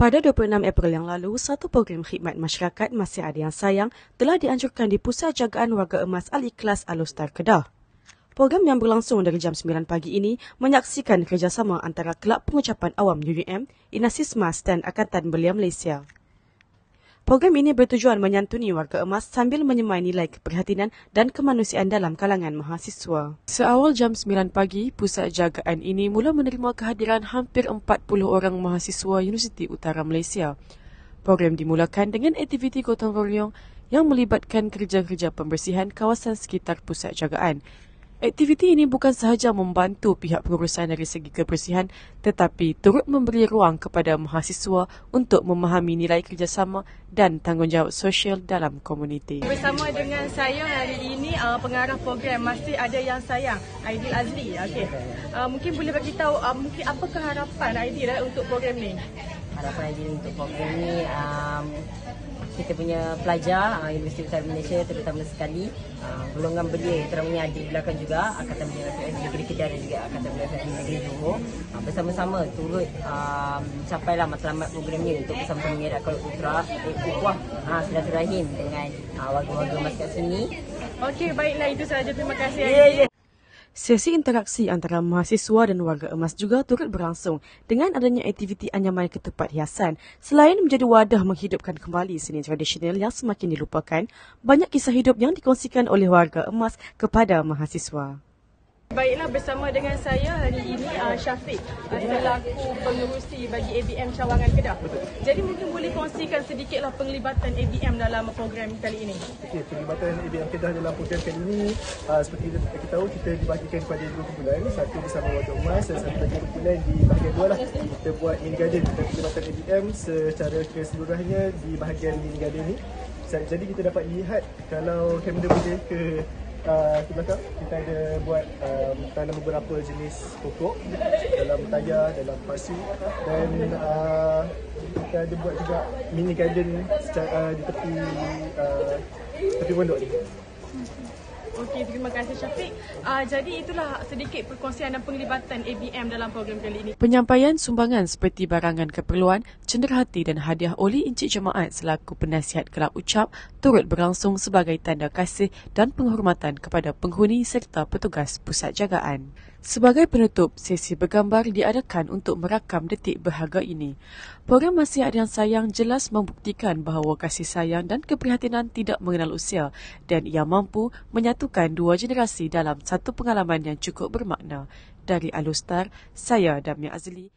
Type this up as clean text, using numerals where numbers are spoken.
Pada 26 April yang lalu, satu program khidmat masyarakat Masih Ada Yang Sayang telah dianjurkan di Pusat Jagaan Warga Emas Al-Ikhlas Alustar Kedah. Program yang berlangsung dari jam 9 pagi ini menyaksikan kerjasama antara Kelab Pengucapan Awam UUM, Inasismas dan Angkatan Belia Malaysia. Program ini bertujuan menyantuni warga emas sambil menyemai nilai keprihatinan dan kemanusiaan dalam kalangan mahasiswa. Seawal jam 9 pagi, pusat jagaan ini mula menerima kehadiran hampir 40 orang mahasiswa Universiti Utara Malaysia. Program dimulakan dengan aktiviti gotong royong yang melibatkan kerja-kerja pembersihan kawasan sekitar pusat jagaan. Aktiviti ini bukan sahaja membantu pihak pengurusan dari segi kebersihan tetapi turut memberi ruang kepada mahasiswa untuk memahami nilai kerjasama dan tanggungjawab sosial dalam komuniti. Bersama dengan saya hari ini pengarah program Masih Ada Yang Sayang, Aidil Azli. Okay. Mungkin boleh bagi tahu mungkin apa keharapan Aidil untuk program ni? Harapan Aidil untuk program ni kita punya pelajar Universiti Utara Malaysia terutama sekali golongan belia terutamanya ada di belakang juga Angkatan Belia Negeri Kedah dan juga Angkatan Belia Negeri Johor bersama-sama turut capailah matlamat program ni untuk bersama-sama mengeratkan ukhuwah silaturahim dengan warga-warga emas kat sini. Okey, baiklah itu sahaja. Terima kasih Aidil. Sesi interaksi antara mahasiswa dan warga emas juga turut berlangsung dengan adanya aktiviti anyaman ketupat hiasan. Selain menjadi wadah menghidupkan kembali seni tradisional yang semakin dilupakan, banyak kisah hidup yang dikongsikan oleh warga emas kepada mahasiswa. Baiklah, bersama dengan saya hari ini Syafiq selaku pengerusi bagi ABM Cawangan Kedah. Jadi mungkin boleh kongsikan sedikitlah penglibatan ABM dalam program kali ini. Okey, penglibatan ABM Kedah dalam program kali ini seperti kita tahu kita dibahagikan kepada 2 kumpulan, satu bersama warga emas dan satu lagi kumpulan di bahagian luar lah. Kita buat mini garden dan penglibatan ABM secara keseluruhannya di bahagian mini garden ni. Jadi kita dapat lihat kalau kamera boleh ke belakang, kita ada buat tanam beberapa jenis pokok dalam tayar, dalam pasu dan kita ada buat juga mini garden di tepi pondok ni. Okey, terima kasih Syafiq. Jadi itulah sedikit perkongsian dan penglibatan ABM dalam program kali ini. Penyampaian sumbangan seperti barangan keperluan, cenderahati dan hadiah oleh Encik Jemaat selaku penasihat Kelab Ucap turut berlangsung sebagai tanda kasih dan penghormatan kepada penghuni serta petugas pusat jagaan. Sebagai penutup, sesi bergambar diadakan untuk merakam detik berharga ini. Program Masih Ada Yang Sayang jelas membuktikan bahawa kasih sayang dan keprihatinan tidak mengenal usia dan ia mampu menyatukan dua generasi dalam satu pengalaman yang cukup bermakna. Dari Alustar, saya Damia Azli.